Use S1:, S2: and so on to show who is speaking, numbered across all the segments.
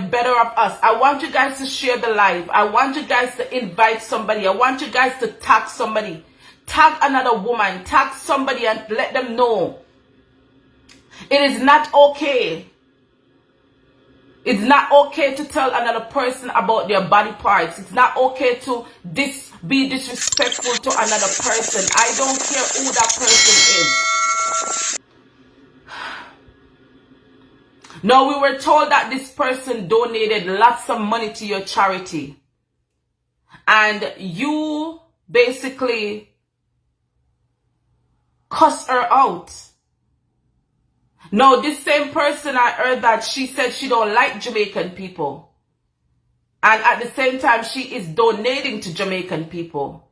S1: get better of us. I want you guys to share the live. I want you guys to invite somebody. I want you guys to tag somebody. Tag another woman. Tag somebody and let them know. It is not okay. It's not okay to tell another person about their body parts. It's not okay to be disrespectful to another person. I don't care who that person is. No, we were told that this person donated lots of money to your charity. And you basically cuss her out. No, this same person, I heard that she said she don't like Jamaican people. And at the same time, she is donating to Jamaican people.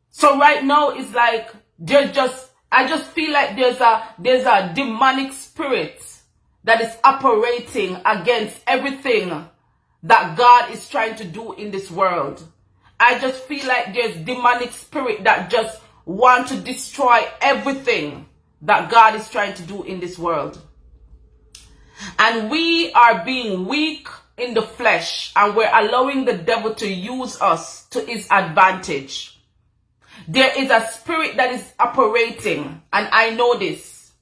S1: So right now, it's like, I just feel like there's a demonic spirit that is operating against everything that God is trying to do in this world. I just feel like there's demonic spirit that just want to destroy everything that God is trying to do in this world. And we are being weak in the flesh, and we're allowing the devil to use us to his advantage. There is a spirit that is operating, and I know this.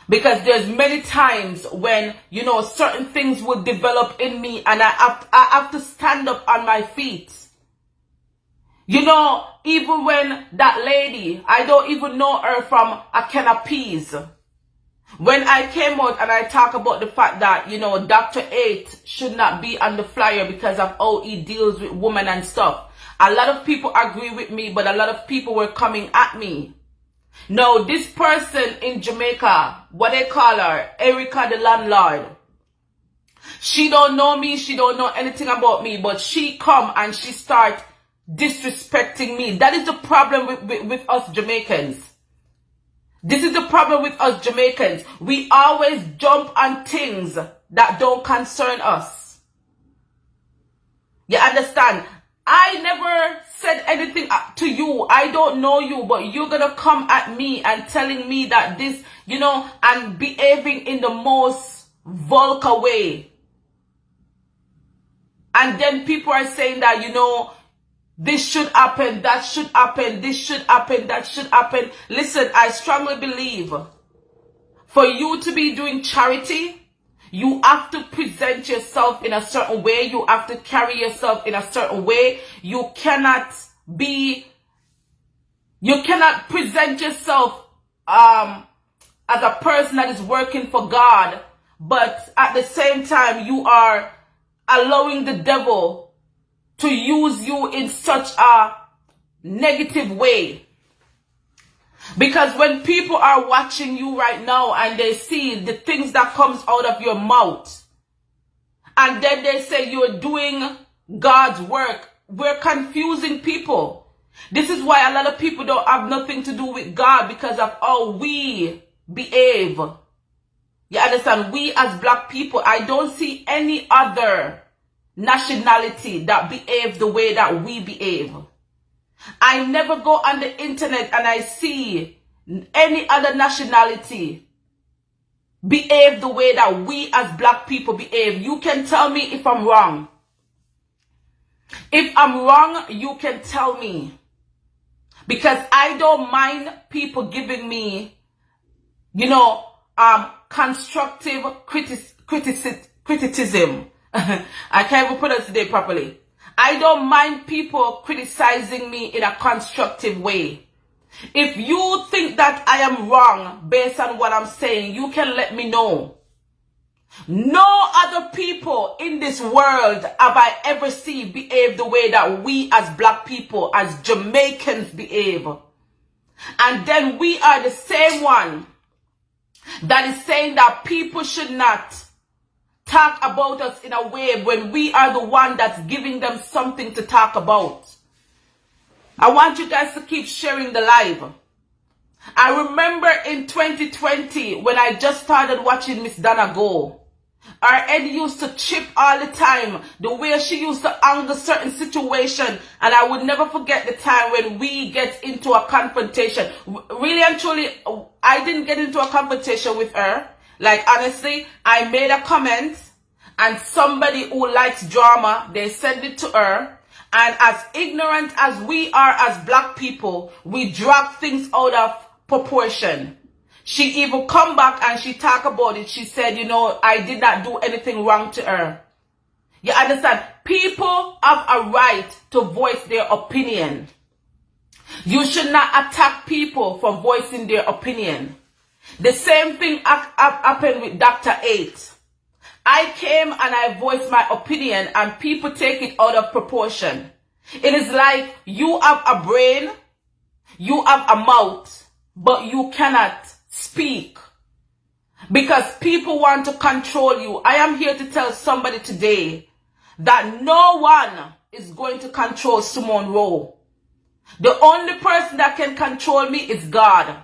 S1: Because there's many times when, you know, certain things will develop in me, and I have to stand up on my feet. You know, even when that lady, I don't even know her from a can of peas. When I came out and I talk about the fact that, you know, Dr.Hate should not be on the flyer because of how he deals with women and stuff. A lot of people agree with me, but a lot of people were coming at me. No, this person in Jamaica, what they call her, Erica the landlord. She don't know me, she don't know anything about me, but she come and she start disrespecting me. That is the problem with us Jamaicans. This is the problem with us Jamaicans. We always jump on things that don't concern us. You understand? I never said anything to you. I don't know you, but you're gonna come at me and telling me that this, you know, and behaving in the most vulgar way. And then people are saying that, you know, this should happen, that should happen, this should happen, that should happen. Listen, I strongly believe for you to be doing charity, you have to present yourself in a certain way. You have to carry yourself in a certain way. You cannot present yourself as a person that is working for God, but at the same time you are allowing the devil to use you in such a negative way. Because when people are watching you right now and they see the things that comes out of your mouth, and then they say you're doing God's work, we're confusing people. This is why a lot of people don't have nothing to do with God, because of how we behave. You understand? We as black people, I don't see any other nationality that behave the way that we behave. I never go on the internet and I see any other nationality behave the way that we as black people behave. You can tell me if I'm wrong. If I'm wrong, you can tell me. Because I don't mind people giving me, you know, constructive criticism. I can't even pronounce it properly. I don't mind people criticizing me in a constructive way. If you think that I am wrong based on what I'm saying, you can let me know. No other people in this world have I ever seen behave the way that we as black people, as Jamaicans behave. And then we are the same one that is saying that people should not talk about us in a way when we are the one that's giving them something to talk about. I want you guys to keep sharing the live. I remember in 2020 when I just started watching Miss Donna go. Our head used to chip all the time, the way she used to anger certain situation, and I would never forget the time when we get into a confrontation. Really and truly, I didn't get into a confrontation with her. Like, honestly, I made a comment and somebody who likes drama, they send it to her. And as ignorant as we are as black people, we drag things out of proportion. She even come back and she talk about it. She said, you know, I did not do anything wrong to her. You understand? People have a right to voice their opinion. You should not attack people for voicing their opinion. The same thing happened with Dr.Hate. I came and I voiced my opinion and people take it out of proportion. It is like you have a brain, you have a mouth, but you cannot speak. Because people want to control you. I am here to tell somebody today that no one is going to control Cemone Rowe. The only person that can control me is God.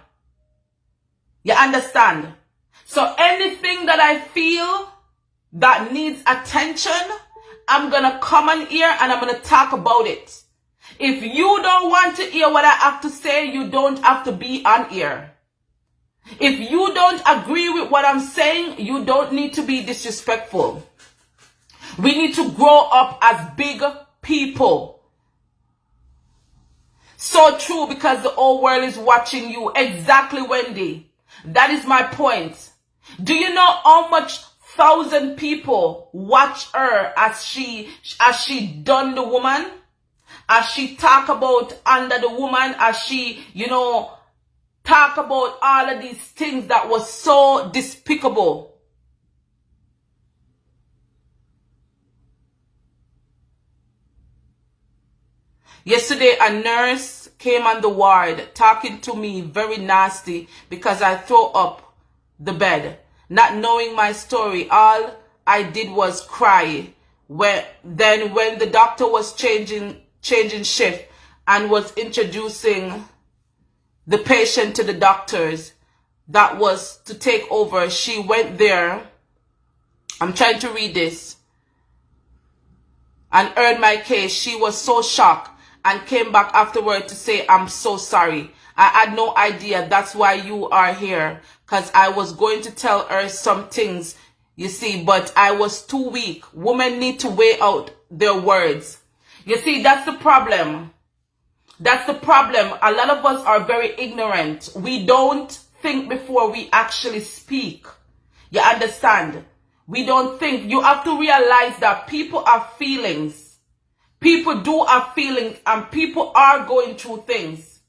S1: You understand? So anything that I feel that needs attention, I'm going to come on here and I'm going to talk about it. If you don't want to hear what I have to say, you don't have to be on here. If you don't agree with what I'm saying, you don't need to be disrespectful. We need to grow up as big people. So true, because the whole world is watching you. Exactly, Wendy. That is my point. Do you know how much 1,000 people watch her as she done the woman? As she talk about under the woman, as she, you know, talk about all of these things that was so despicable. Yesterday, a nurse came on the ward talking to me very nasty because I threw up the bed. Not knowing my story, all I did was cry. When the doctor was changing shift and was introducing the patient to the doctors that was to take over, she went there. I'm trying to read this. And heard my case. She was so shocked and came back afterward to say, I'm so sorry. I had no idea that's why you are here. Because I was going to tell her some things, you see, but I was too weak. Women need to weigh out their words. You see, that's the problem. That's the problem. A lot of us are very ignorant. We don't think before we actually speak. You understand? We don't think. You have to realize that people have feelings. People do have feelings and people are going through things.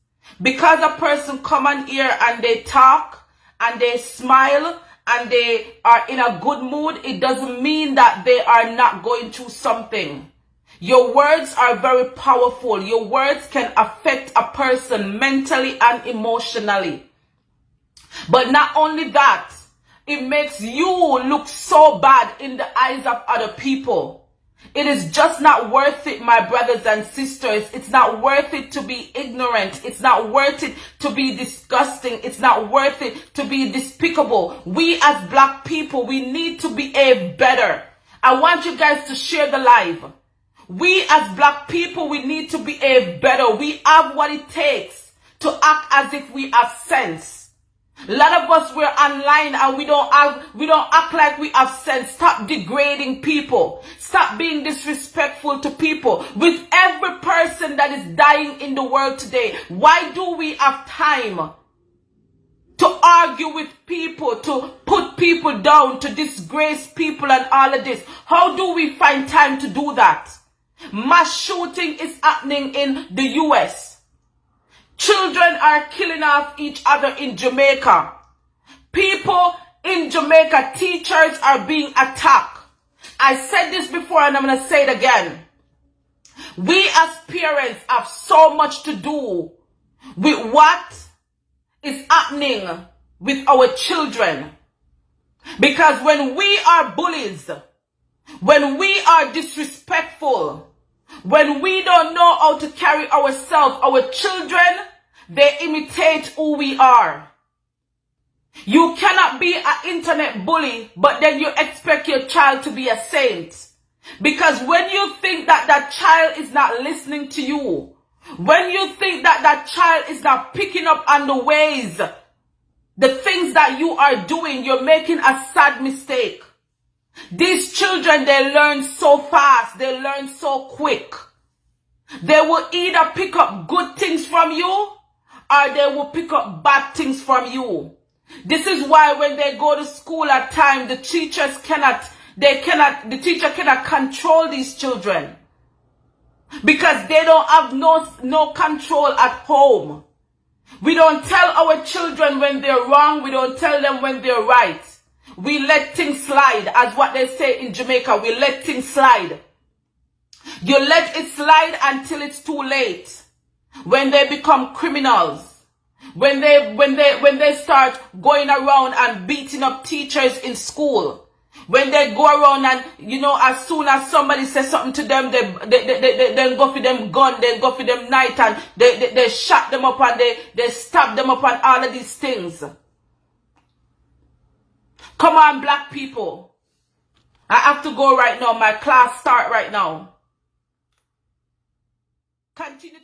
S1: Because a person come on here and they talk and they smile and they are in a good mood, it doesn't mean that they are not going through something. Your words are very powerful. Your words can affect a person mentally and emotionally. But not only that, it makes you look so bad in the eyes of other people. It is just not worth it, my brothers and sisters. It's not worth it to be ignorant. It's not worth it to be disgusting. It's not worth it to be despicable. We as black people, we need to behave better. I want you guys to share the live. We as black people, we need to behave better. We have what it takes to act as if we have sense. A lot of us, we're online and we don't act like we have sense. Stop degrading people. Stop being disrespectful to people. With every person that is dying in the world today, why do we have time to argue with people, to put people down, to disgrace people and all of this? How do we find time to do that? Mass shooting is happening in the US. Children are killing off each other in Jamaica. People in Jamaica, teachers are being attacked. I said this before and I'm going to say it again. We as parents have so much to do with what is happening with our children. Because when we are bullies, when we are disrespectful, when we don't know how to carry ourselves, our children, they imitate who we are. You cannot be an internet bully, but then you expect your child to be a saint. Because when you think that that child is not listening to you, when you think that that child is not picking up on the ways, the things that you are doing, you're making a sad mistake. These children, they learn so fast. They learn so quick. They will either pick up good things from you or they will pick up bad things from you. This is why when they go to school at times, the teacher cannot control these children. Because they don't have no control at home. We don't tell our children when they're wrong. We don't tell them when they're right. We let things slide, as what they say in Jamaica. We let things slide. You let it slide until it's too late. When they become criminals. When they start going around and beating up teachers in school. When they go around and, as soon as somebody says something to them, they go for them gun, they go for them knife, and they shut them up and they stab them up and all of these things. Come on, black people. I have to go right now. My class start right now. Continue.